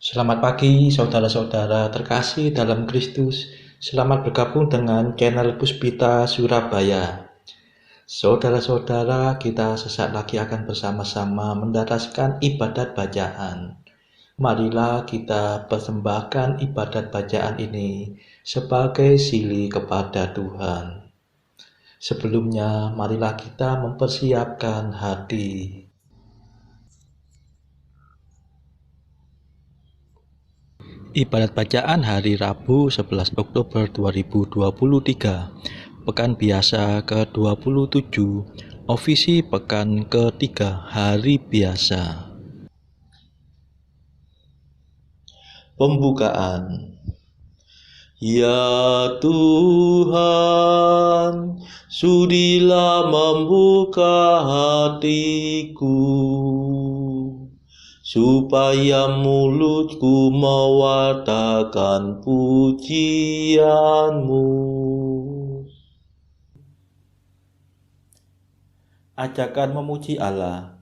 Selamat pagi, saudara-saudara terkasih dalam Kristus. Selamat bergabung dengan channel Puspita Surabaya. Saudara-saudara, kita sesaat lagi akan bersama-sama mendapatkan ibadat bacaan. Marilah kita persembahkan ibadat bacaan ini sebagai sili kepada Tuhan. Sebelumnya, marilah kita mempersiapkan hati. Ibadat bacaan hari Rabu 11 Oktober 2023, Pekan Biasa ke-27, Ofisi Pekan ketiga Hari Biasa. Pembukaan. Ya Tuhan, sudilah membuka hatiku, supaya mulutku mewartakan pujian-Mu. Ajakan memuji Allah.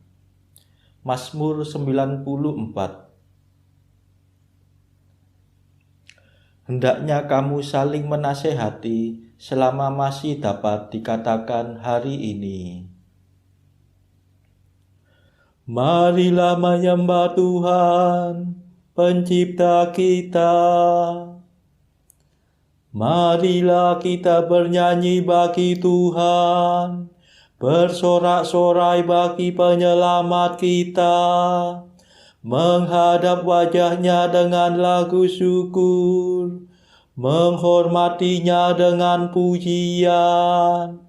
Mazmur 94. Hendaknya kamu saling menasehati selama masih dapat dikatakan hari ini. Marilah menyembah Tuhan, Pencipta kita. Marilah kita bernyanyi bagi Tuhan, bersorak-sorai bagi penyelamat kita, menghadap wajah-Nya dengan lagu syukur, menghormatinya dengan pujian.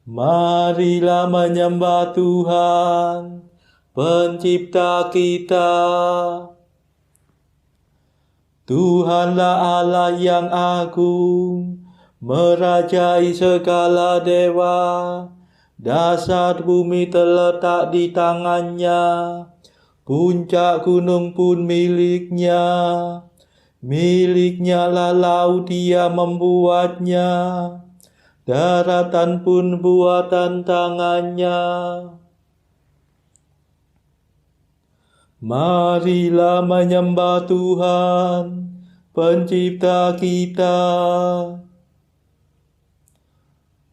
Marilah menyembah Tuhan, Pencipta kita. Tuhanlah Allah yang agung, merajai segala dewa. Dasar bumi terletak di tangan-Nya, puncak gunung pun milik-Nya. Milik-Nya lah laut, Dia membuatnya, daratan pun buatan tangan-Nya. Marilah menyembah Tuhan, Pencipta kita.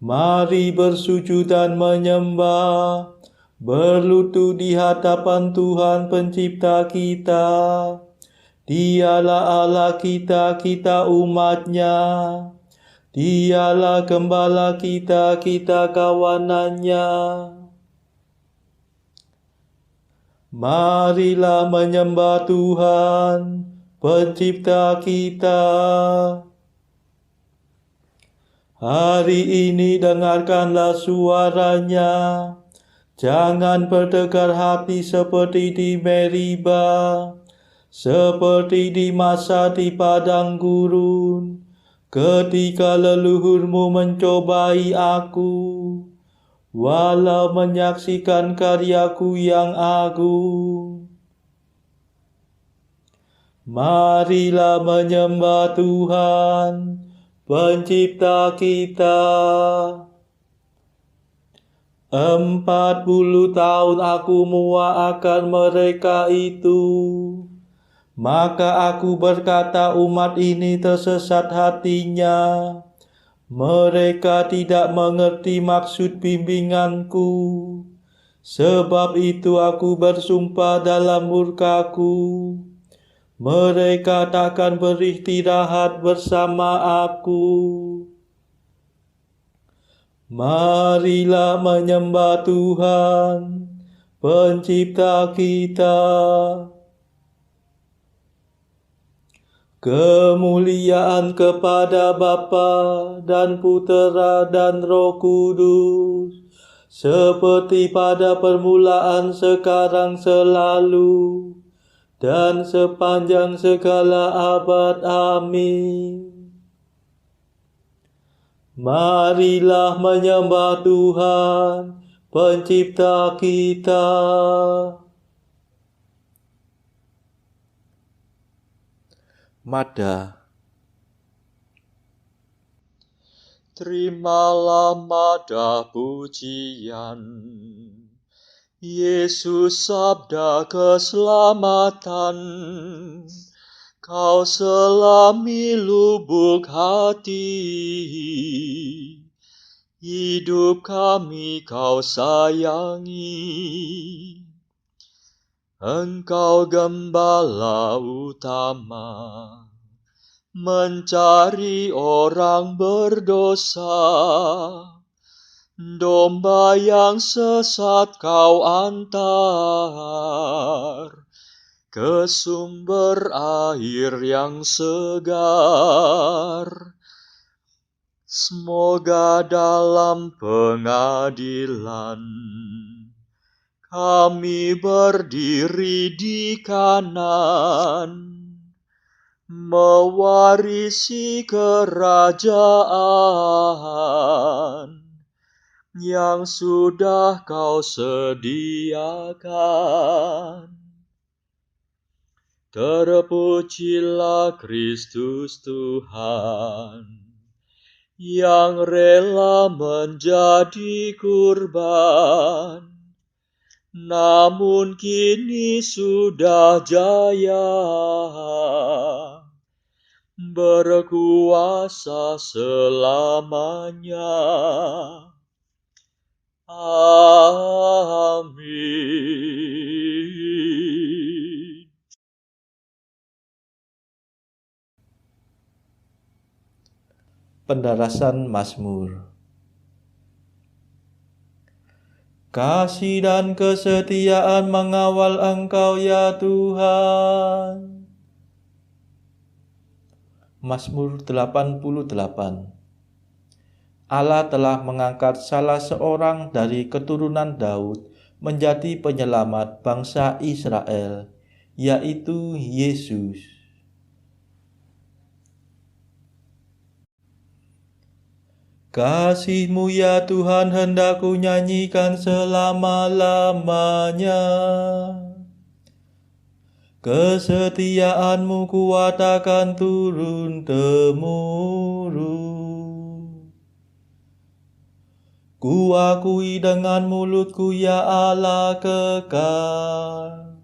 Mari bersujud dan menyembah, berlutut di hadapan Tuhan Pencipta kita. Dialah Allah kita, kita umat-Nya. Dialah gembala kita, kita kawanan-Nya. Marilah menyembah Tuhan, Pencipta kita. Hari ini dengarkanlah suara-Nya. Jangan bertegar hati seperti di Meriba, seperti di masa di padang gurun, ketika leluhurmu mencobai aku, walau menyaksikan karyaku yang agung. Marilah menyembah Tuhan, Pencipta kita. 40 tahun aku muak akan mereka itu. Maka aku berkata, umat ini tersesat hatinya. Mereka tidak mengerti maksud bimbinganku. Sebab itu aku bersumpah dalam murkaku, mereka takkan beristirahat bersama aku. Marilah menyembah Tuhan, Pencipta kita. Kemuliaan kepada Bapa dan Putera dan Roh Kudus, seperti pada permulaan, sekarang, selalu, dan sepanjang segala abad. Amin. Marilah menyembah Tuhan, Pencipta kita. Mada. Terimalah mada pujian, Yesus sabda keselamatan, Kau selami lubuk hati. Hidup kami Kau sayangi. Engkau gembala utama, mencari orang berdosa. Domba yang sesat Kau antar ke sumber air yang segar. Semoga dalam pengadilan kami berdiri di kanan, mewarisi kerajaan yang sudah Kau sediakan. Terpujilah Kristus Tuhan, yang rela menjadi kurban, namun kini sudah jaya, berkuasa selamanya. Amin. Pendarasan Mazmur. Kasih dan kesetiaan mengawal Engkau ya Tuhan. Mazmur 88. Allah telah mengangkat salah seorang dari keturunan Daud menjadi penyelamat bangsa Israel, yaitu Yesus. Kasih-Mu ya Tuhan hendak ku nyanyikan selama-lamanya. Kesetiaan-Mu kuwatakan turun-temurun. Ku akui dengan mulutku ya Allah kekal.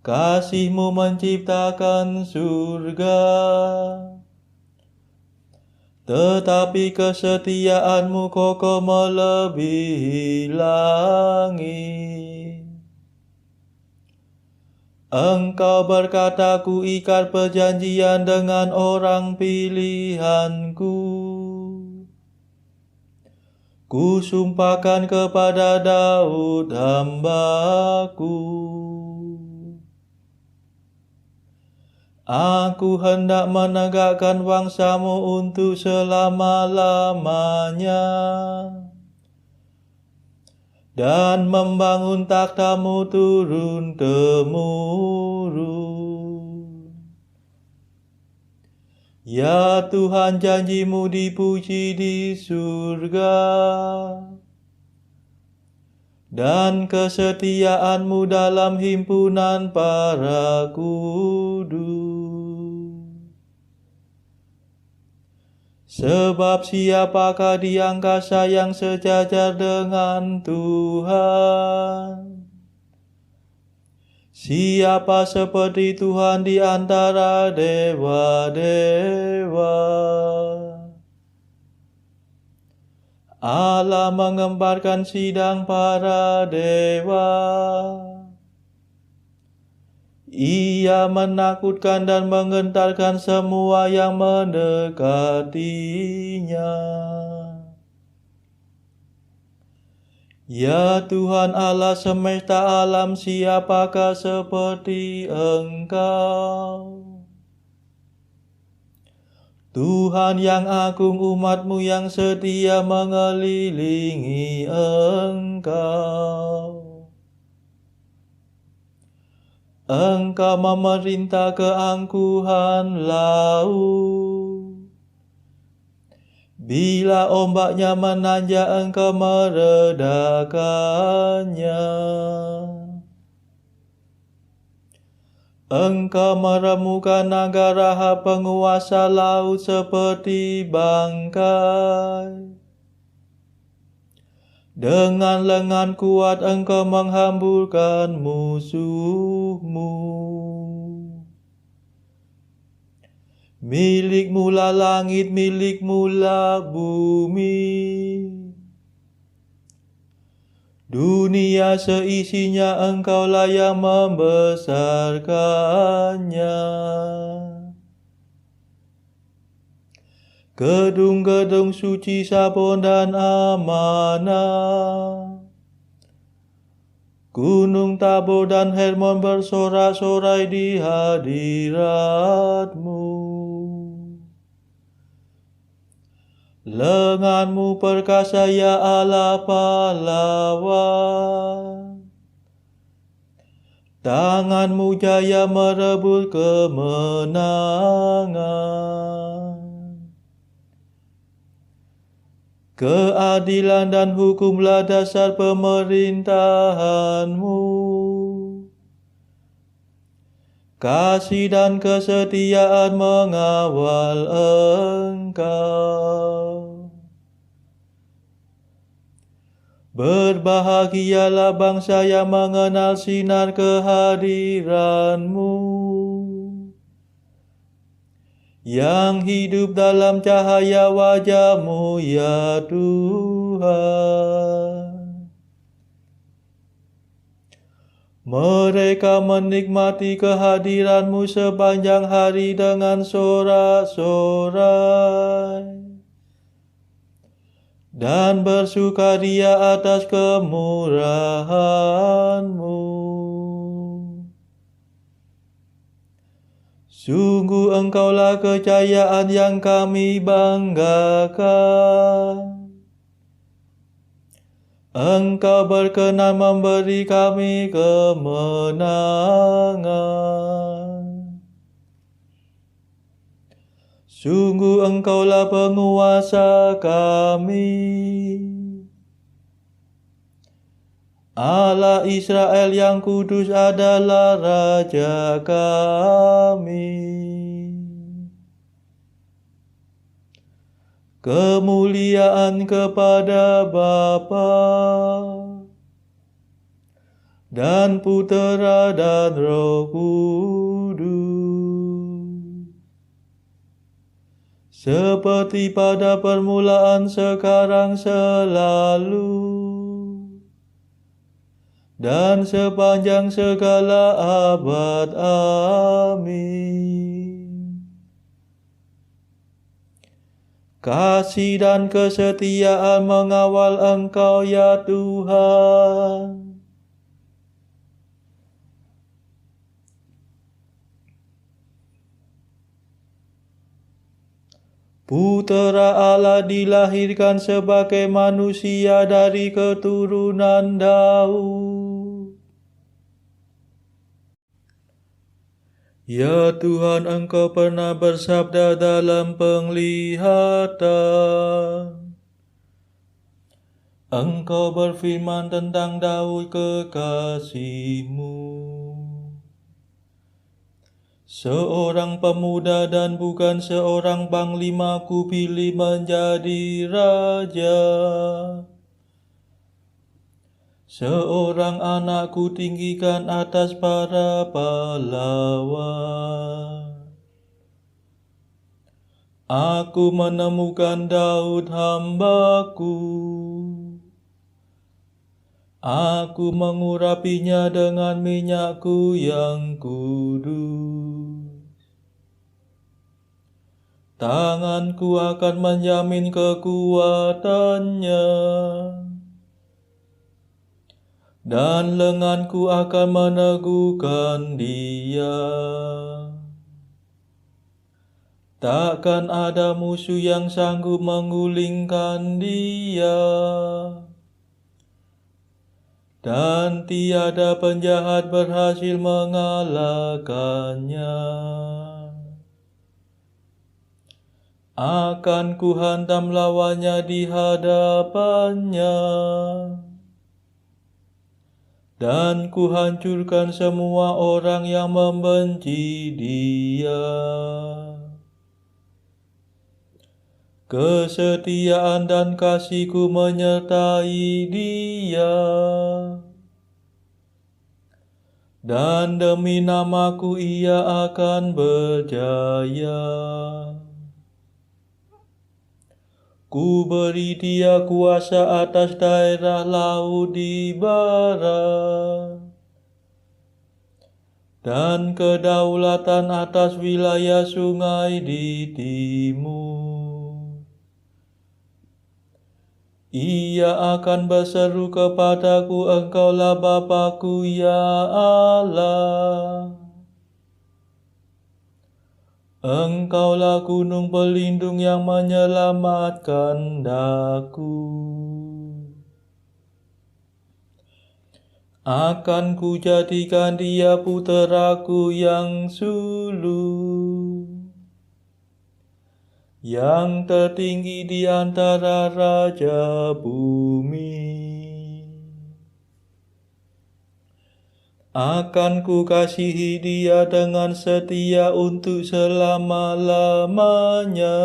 Kasih-Mu menciptakan surga, tetapi kesetiaan-Mu kokoh melebihi langit. Engkau berkata, ku ikat perjanjian dengan orang pilihanku. Ku sumpahkan kepada Daud hamba-Ku. Aku hendak menegakkan bangsa-Mu untuk selama-lamanya, dan membangun takhta-Mu turun-temurun. Ya Tuhan, janji-Mu dipuji di surga, dan kesetiaan-Mu dalam himpunan para kudus. Sebab siapakah di angkasa yang sejajar dengan Tuhan? Siapa seperti Tuhan di antara dewa-dewa? Allah mengembarkan sidang para dewa. Ia menakutkan dan menggentarkan semua yang mendekatinya. Ya Tuhan Allah semesta alam, siapakah seperti Engkau? Tuhan yang agung, umat-Mu yang setia mengelilingi Engkau. Engkau memerintah keangkuhan laut. Bila ombaknya menanjak, Engkau meredakannya. Engkau meremukan naga Rahab, penguasa laut, seperti bangkai. Dengan lengan kuat engkau menghamburkan musuhmu. Milikmu lah langit, milikmu lah bumi. Dunia seisinya engkaulah yang membesarkannya. Gedung-gedung suci Sabon dan amanah. Gunung Tabor dan Hermon bersorak-sorai di hadiratmu. Lenganmu perkasa ya Allah pahlawan. Tanganmu jaya merebut kemenangan. Keadilan dan hukumlah dasar pemerintahanmu. Kasih dan kesetiaan mengawal engkau. Berbahagialah bangsa yang mengenal sinar kehadiranmu, yang hidup dalam cahaya wajah-Mu ya Tuhan. Mereka menikmati kehadiran-Mu sepanjang hari dengan sorak-sorai dan bersukaria atas kemurahan-Mu. Sungguh Engkaulah kejayaan yang kami banggakan. Engkau berkenan memberi kami kemenangan. Sungguh Engkaulah penguasa kami. Allah Israel yang kudus adalah Raja kami. Kemuliaan kepada Bapa dan Putera dan Roh Kudus, seperti pada permulaan, sekarang, selalu, dan sepanjang segala abad. Amin. Kasih dan kesetiaan mengawal Engkau ya Tuhan. Putera Allah dilahirkan sebagai manusia dari keturunan Daud. Ya Tuhan, Engkau pernah bersabda dalam penglihatan. Engkau berfirman tentang Daud kekasih-Mu. Seorang pemuda dan bukan seorang panglima kupilih menjadi raja. Seorang anak kutinggikan atas para pahlawan. Aku menemukan Daud hamba-Ku. Aku mengurapinya dengan minyak-Ku yang kudus. Tangan-Ku akan menjamin kekuatannya, dan lengan-Ku akan meneguhkan dia. Takkan ada musuh yang sanggup menggulingkan dia, dan tiada penjahat berhasil mengalahkannya. Akan Kuhantam lawannya di hadapannya, dan Kuhancurkan semua orang yang membenci dia. Kesetiaan dan kasih-Ku menyertai dia, dan demi nama-Ku ia akan berjaya. Ku beri dia kuasa atas daerah laut di barat, dan kedaulatan atas wilayah sungai di timur. Ia akan berseru kepadaku, Engkaulah Bapa-Ku, ya Allah. Engkaulah gunung pelindung yang menyelamatkan daku. Akan ku jadikan dia puteraku yang sulung, yang tertinggi di antara raja bumi. Akan ku kasihi dia dengan setia untuk selama-lamanya,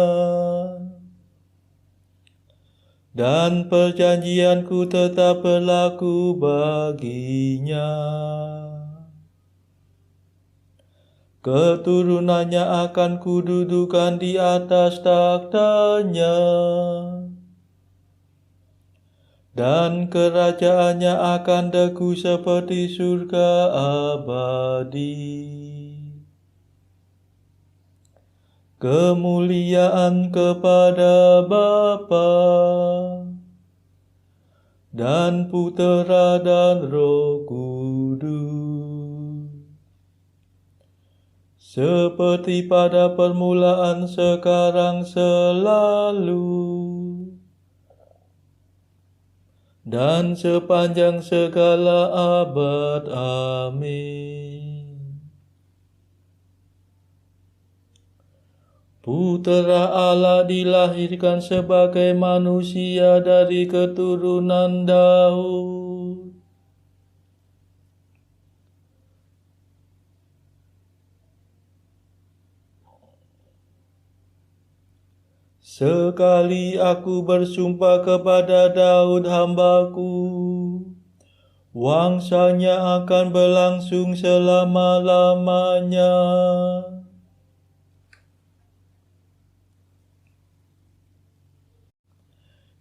dan perjanjianku tetap berlaku baginya. Keturunannya akan kududukan di atas takhtanya, dan kerajaannya akan teguh seperti surga abadi. Kemuliaan kepada Bapa dan Putera dan Roh Kudus, seperti pada permulaan, sekarang, selalu, dan sepanjang segala abad. Amin. Putera Allah dilahirkan sebagai manusia dari keturunan Daud. Sekali aku bersumpah kepada Daud hamba-Ku, wangsanya akan berlangsung selama-lamanya.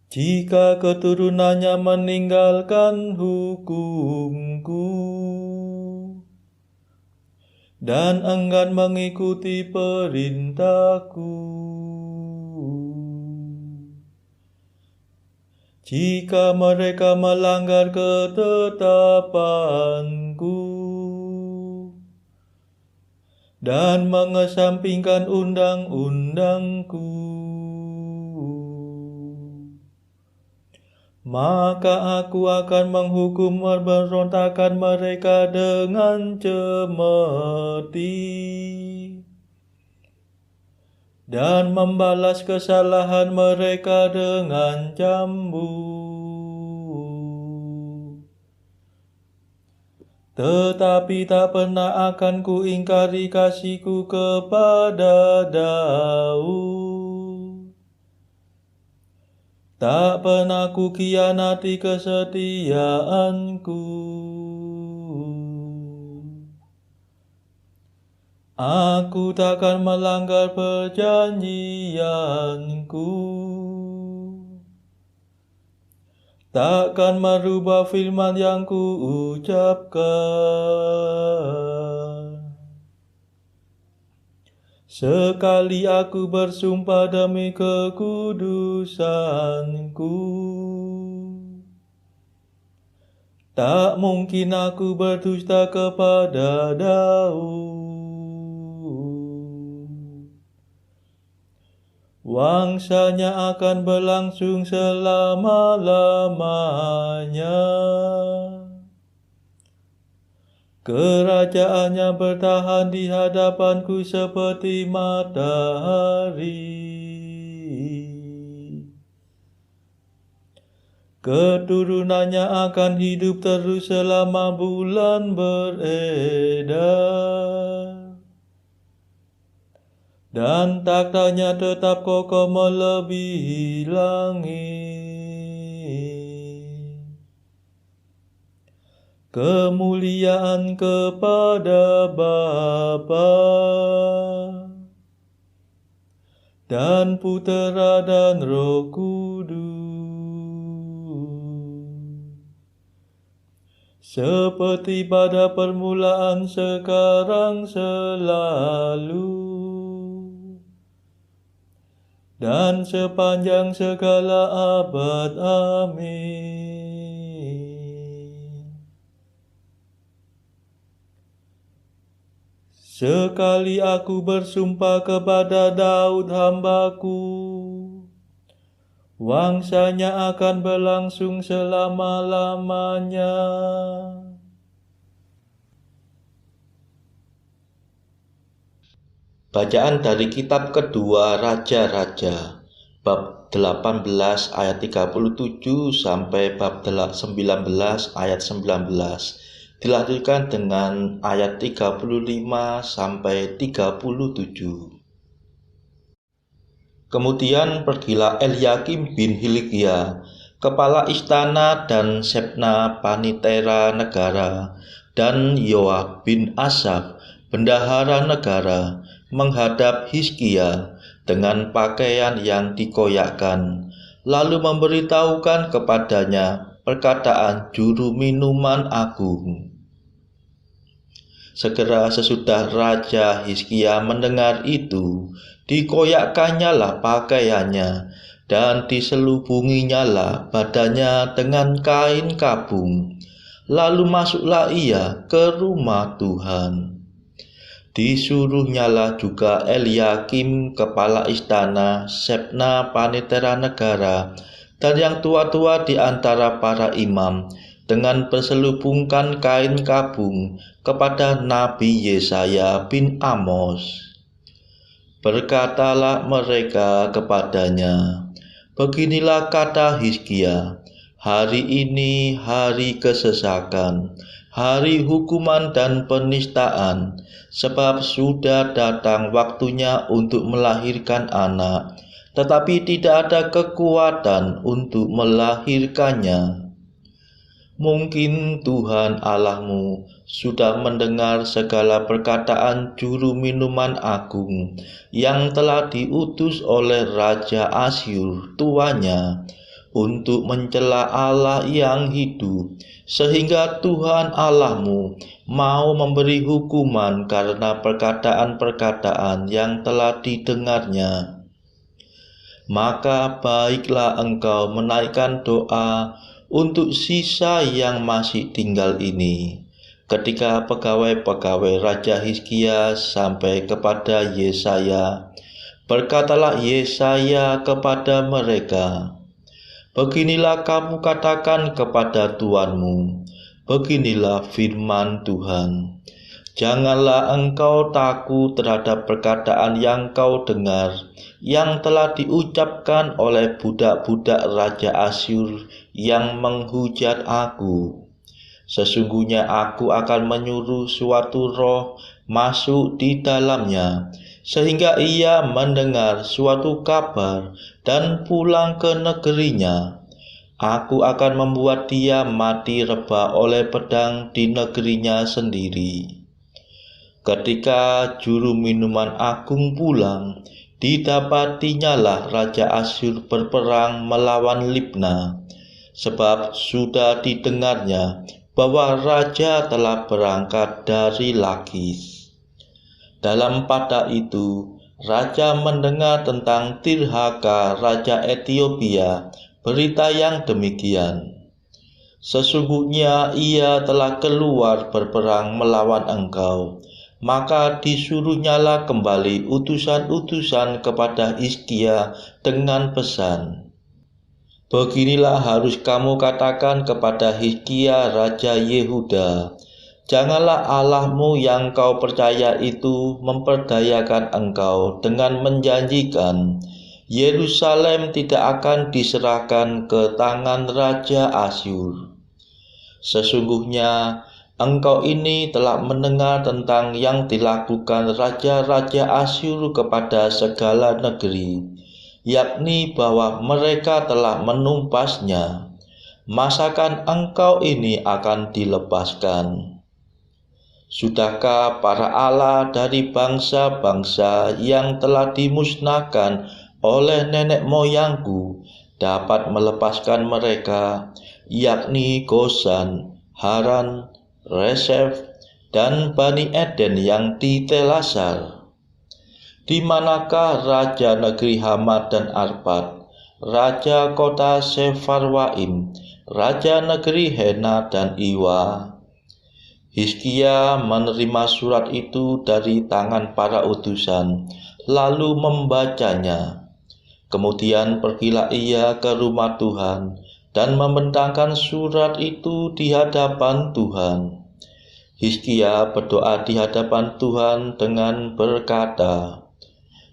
Jika keturunannya meninggalkan hukum-Ku dan enggan mengikuti perintah-Ku, jika mereka melanggar ketetapan-Ku dan mengesampingkan undang-undang-Ku, maka aku akan menghukum pemberontakan mereka dengan cemeti, dan membalas kesalahan mereka dengan cambuk. Tetapi tak pernah akan ku ingkari kasih-Ku kepada Daud. Tak pernah ku khianati kesetiaan-Ku. Aku takkan melanggar perjanjian-Ku, takkan merubah firman yang Ku ucapkan. Sekali aku bersumpah demi kekudusan-Ku, tak mungkin aku berdusta kepada Daud. Wangsanya akan berlangsung selama-lamanya. Kerajaannya bertahan di hadapan-Ku seperti matahari. Keturunannya akan hidup terus selama bulan beredar, dan taktanya tetap kokoh melebihi langit. Kemuliaan kepada Bapa dan Putera dan Roh Kudus, seperti pada permulaan, sekarang, selalu, dan sepanjang segala abad. Amin. Sekali aku bersumpah kepada Daud hambaku, wangsanya akan berlangsung selama-lamanya. Bacaan dari kitab kedua Raja-Raja, bab 18 ayat 37 sampai bab 19 ayat 19. Dilanjutkan dengan ayat 35 sampai 37. Kemudian pergilah Eliakim bin Hilkia, kepala istana, dan Sebna panitera negara, dan Yoab bin Asaf, bendahara negara, menghadap Hizkia dengan pakaian yang dikoyakkan, lalu memberitahukan kepadanya perkataan juru minuman agung. Segera sesudah Raja Hizkia mendengar itu, dikoyakkannyalah pakaiannya, dan diselubunginyalah badannya dengan kain kabung. Lalu masuklah ia ke rumah Tuhan. Disuruhnyalah juga Eliakim kepala istana, Sebna panitera negara, dan yang tua-tua di antara para imam, dengan berselubungkan kain kabung kepada Nabi Yesaya bin Amos. Berkatalah mereka kepadanya, beginilah kata Hizkia, hari ini hari kesesakan, hari hukuman dan penistaan, sebab sudah datang waktunya untuk melahirkan anak, tetapi tidak ada kekuatan untuk melahirkannya. Mungkin Tuhan Allahmu sudah mendengar segala perkataan juru minuman agung yang telah diutus oleh Raja Asyur tuannya untuk mencela Allah yang hidup, sehingga Tuhan Allahmu mau memberi hukuman karena perkataan-perkataan yang telah didengarnya. Maka baiklah engkau menaikkan doa untuk sisa yang masih tinggal ini. Ketika pegawai-pegawai Raja Hizkia sampai kepada Yesaya, berkatalah Yesaya kepada mereka, beginilah kamu katakan kepada tuanmu, beginilah firman Tuhan. Janganlah engkau takut terhadap perkataan yang kau dengar, yang telah diucapkan oleh budak-budak Raja Asyur yang menghujat aku. Sesungguhnya aku akan menyuruh suatu roh masuk di dalamnya, sehingga ia mendengar suatu kabar dan pulang ke negerinya. Aku akan membuat dia mati reba oleh pedang di negerinya sendiri. Ketika juru minuman agung pulang, didapatinyalah Raja Asyur berperang melawan Libna, sebab sudah didengarnya bahwa raja telah berangkat dari Lakis. Dalam pada itu, raja mendengar tentang Tirhaka, raja Ethiopia, berita yang demikian. Sesungguhnya ia telah keluar berperang melawan engkau. Maka disuruhnyalah kembali utusan-utusan kepada Hizkia dengan pesan, beginilah harus kamu katakan kepada Hizkia Raja Yehuda, janganlah Allahmu yang kau percaya itu memperdayakan engkau dengan menjanjikan, Yerusalem tidak akan diserahkan ke tangan Raja Asyur. Sesungguhnya Engkau ini telah mendengar tentang yang dilakukan raja-raja Asyur kepada segala negeri, yakni bahwa mereka telah menumpasnya. Masakan engkau ini akan dilepaskan? Sudahkah para allah dari bangsa-bangsa yang telah dimusnahkan oleh nenek moyangku dapat melepaskan mereka, yakni Gosan, Haran, Resef, dan Bani Eden yang di Telasar? Di manakah raja negeri Hamat dan Arpad, raja kota Sefarwaim, raja negeri Hena dan Iwa? Hizkia menerima surat itu dari tangan para utusan, lalu membacanya. Kemudian pergilah ia ke rumah Tuhan dan membentangkan surat itu di hadapan Tuhan. Hizkia berdoa di hadapan Tuhan dengan berkata,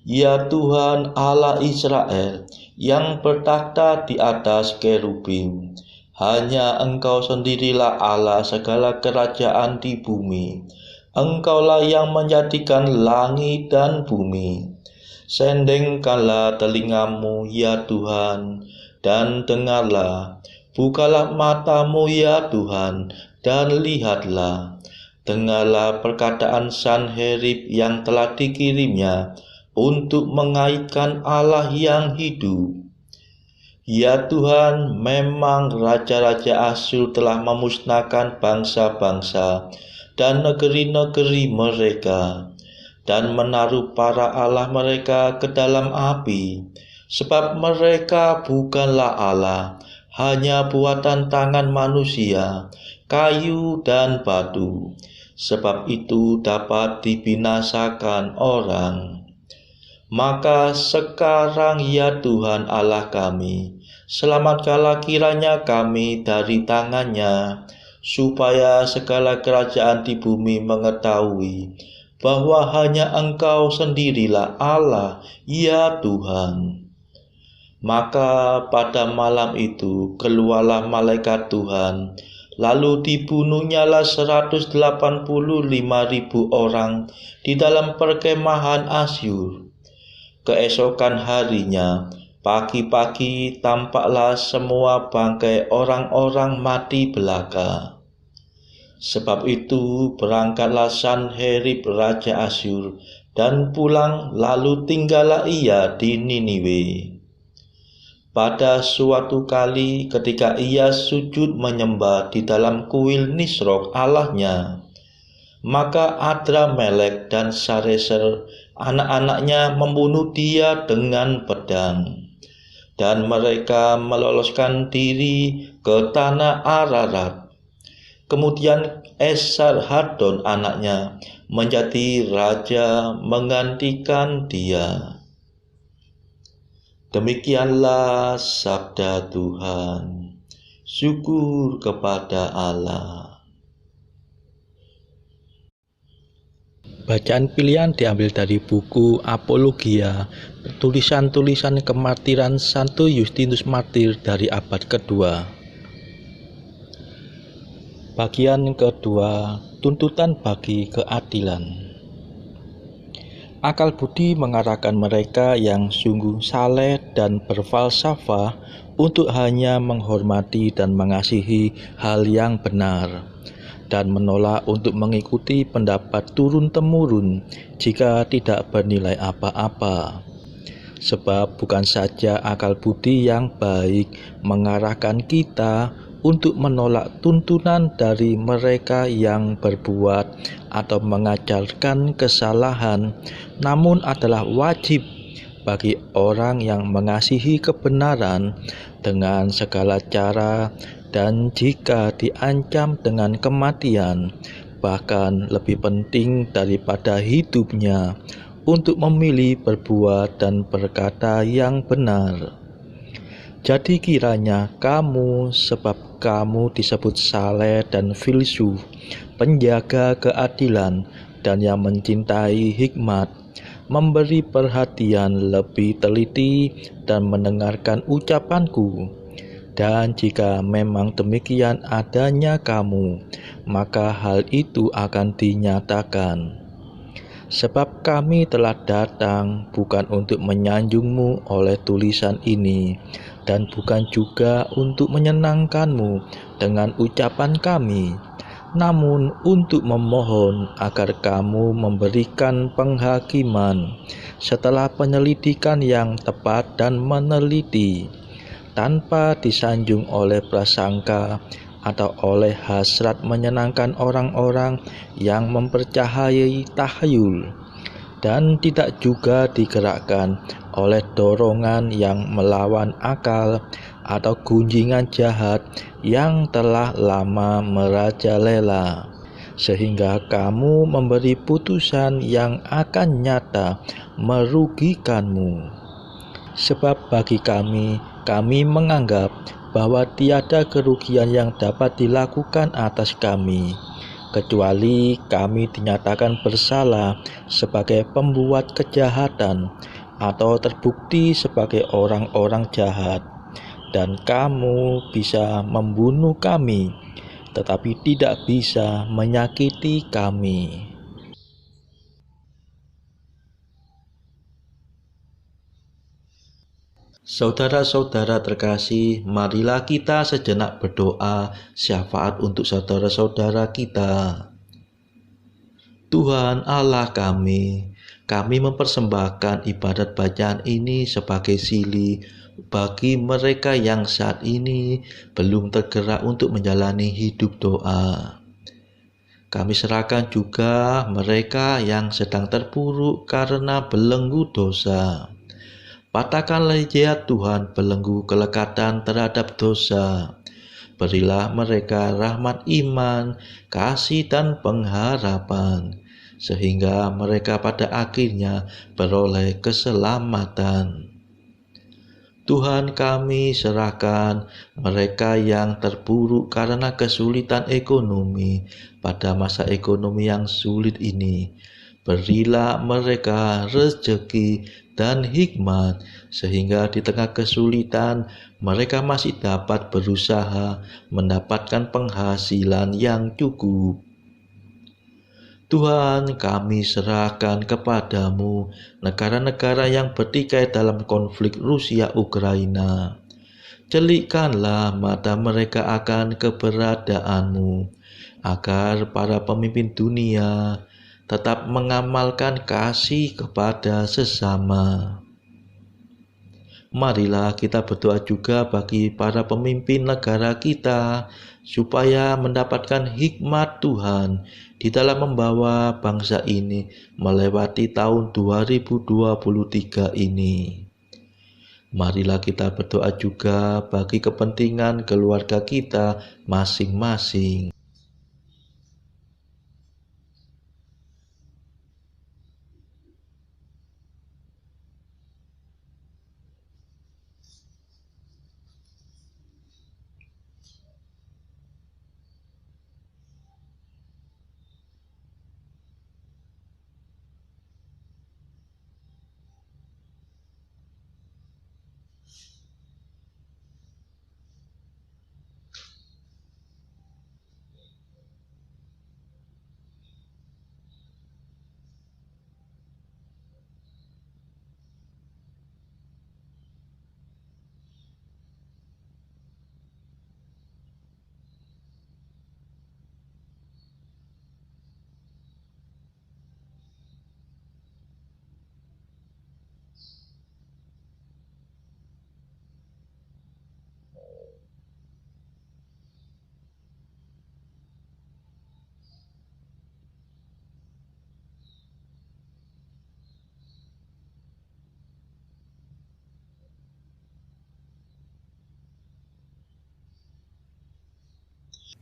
"Ya Tuhan Allah Israel yang bertakhta di atas kerubim, hanya Engkau sendirilah Allah segala kerajaan di bumi. Engkaulah yang menjadikan langit dan bumi. Sendengkanlah telingamu ya Tuhan, dan dengarlah. Bukalah matamu ya Tuhan, dan lihatlah. Dengarlah perkataan Sanherib yang telah dikirimnya untuk mengaitkan Allah yang hidup. Ya Tuhan, memang raja-raja Asyur telah memusnahkan bangsa-bangsa dan negeri-negeri mereka, dan menaruh para allah mereka ke dalam api, sebab mereka bukanlah Allah, hanya buatan tangan manusia, kayu dan batu. Sebab itu dapat dibinasakan orang. Maka sekarang ya Tuhan Allah kami, selamatkanlah kiranya kami dari tangannya, supaya segala kerajaan di bumi mengetahui bahwa hanya Engkau sendirilah Allah, ya Tuhan." Maka pada malam itu keluarlah malaikat Tuhan, lalu dibunuhnyalah 185.000 orang di dalam perkemahan Asyur. Keesokan harinya, pagi-pagi tampaklah semua bangkai orang-orang mati belaka. Sebab itu berangkatlah Sanherib raja Asyur dan pulang, lalu tinggallah ia di Niniwe. Pada suatu kali ketika ia sujud menyembah di dalam kuil Nisrok allahnya, maka Adramelek dan Sareser anak-anaknya membunuh dia dengan pedang, dan mereka meloloskan diri ke tanah Ararat. Kemudian Esarhaddon anaknya menjadi raja menggantikan dia. Demikianlah sabda Tuhan. Syukur kepada Allah. Bacaan pilihan diambil dari buku Apologia, tulisan-tulisan kemartiran Santo Justinus Martir dari abad kedua. Bagian kedua, tuntutan bagi keadilan. Akal budi mengarahkan mereka yang sungguh saleh dan berfalsafah untuk hanya menghormati dan mengasihi hal yang benar, dan menolak untuk mengikuti pendapat turun-temurun jika tidak bernilai apa-apa. Sebab bukan saja akal budi yang baik mengarahkan kita untuk menolak tuntunan dari mereka yang berbuat atau mengajarkan kesalahan, namun adalah wajib bagi orang yang mengasihi kebenaran dengan segala cara, dan jika diancam dengan kematian, bahkan lebih penting daripada hidupnya, untuk memilih berbuat dan berkata yang benar. Jadi kiranya kamu, sebab kamu disebut saleh dan filsuf, penjaga keadilan, dan yang mencintai hikmat, memberi perhatian lebih teliti dan mendengarkan ucapanku. Dan jika memang demikian adanya kamu, maka hal itu akan dinyatakan. Sebab kami telah datang bukan untuk menyanjungmu oleh tulisan ini, dan bukan juga untuk menyenangkanmu dengan ucapan kami, namun untuk memohon agar kamu memberikan penghakiman setelah penyelidikan yang tepat dan meneliti, tanpa disanjung oleh prasangka atau oleh hasrat menyenangkan orang-orang yang mempercayai tahyul, dan tidak juga digerakkan oleh dorongan yang melawan akal atau gunjingan jahat yang telah lama merajalela, sehingga kamu memberi putusan yang akan nyata merugikanmu. Sebab bagi kami menganggap bahwa tiada kerugian yang dapat dilakukan atas kami, kecuali kami dinyatakan bersalah sebagai pembuat kejahatan atau terbukti sebagai orang-orang jahat, dan kamu bisa membunuh kami, tetapi tidak bisa menyakiti kami. Saudara-saudara terkasih, marilah kita sejenak berdoa syafaat untuk saudara-saudara kita. Tuhan Allah kami mempersembahkan ibadat bacaan ini sebagai sili bagi mereka yang saat ini belum tergerak untuk menjalani hidup doa. Kami serahkan juga mereka yang sedang terpuruk karena belenggu dosa. Patahkanlah ya Tuhan belenggu kelekatan terhadap dosa. Berilah mereka rahmat iman, kasih dan pengharapan, sehingga mereka pada akhirnya beroleh keselamatan. Tuhan, kami serahkan mereka yang terpuruk karena kesulitan ekonomi pada masa ekonomi yang sulit ini. Berilah mereka rezeki dan hikmat, sehingga di tengah kesulitan mereka masih dapat berusaha mendapatkan penghasilan yang cukup. Tuhan, kami serahkan kepadamu negara-negara yang bertikai dalam konflik Rusia-Ukraina. Celikkanlah mata mereka akan keberadaanmu, agar para pemimpin dunia tetap mengamalkan kasih kepada sesama. Marilah kita berdoa juga bagi para pemimpin negara kita, supaya mendapatkan hikmat Tuhan di dalam membawa bangsa ini melewati tahun 2023 ini. Marilah kita berdoa juga bagi kepentingan keluarga kita masing-masing.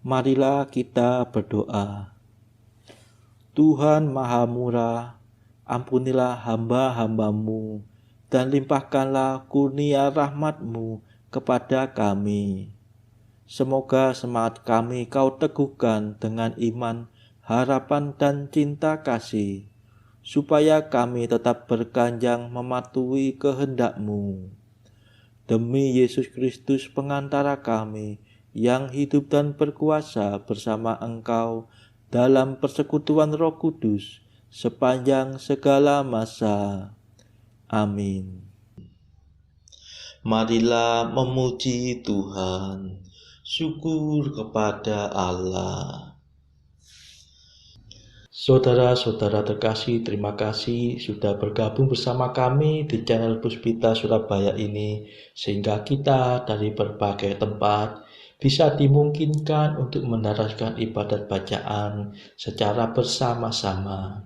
Marilah kita berdoa. Tuhan Maha Murah, ampunilah hamba-hamba-Mu dan limpahkanlah kurnia rahmat-Mu kepada kami. Semoga semangat kami Kau teguhkan dengan iman, harapan dan cinta kasih, supaya kami tetap berkanjang mematuhi kehendak-Mu. demi Yesus Kristus pengantara kami, yang hidup dan berkuasa bersama Engkau dalam persekutuan Roh Kudus, sepanjang segala masa. Amin. Marilah memuji Tuhan. Syukur kepada Allah. Saudara-saudara terkasih, terima kasih sudah bergabung bersama kami di channel Puspita Surabaya ini, sehingga kita dari berbagai tempat bisa dimungkinkan untuk mendaraskan ibadat bacaan secara bersama-sama.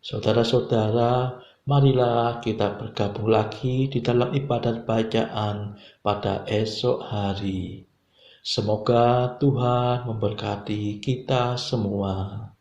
Saudara-saudara, marilah kita bergabung lagi di dalam ibadat bacaan pada esok hari. Semoga Tuhan memberkati kita semua.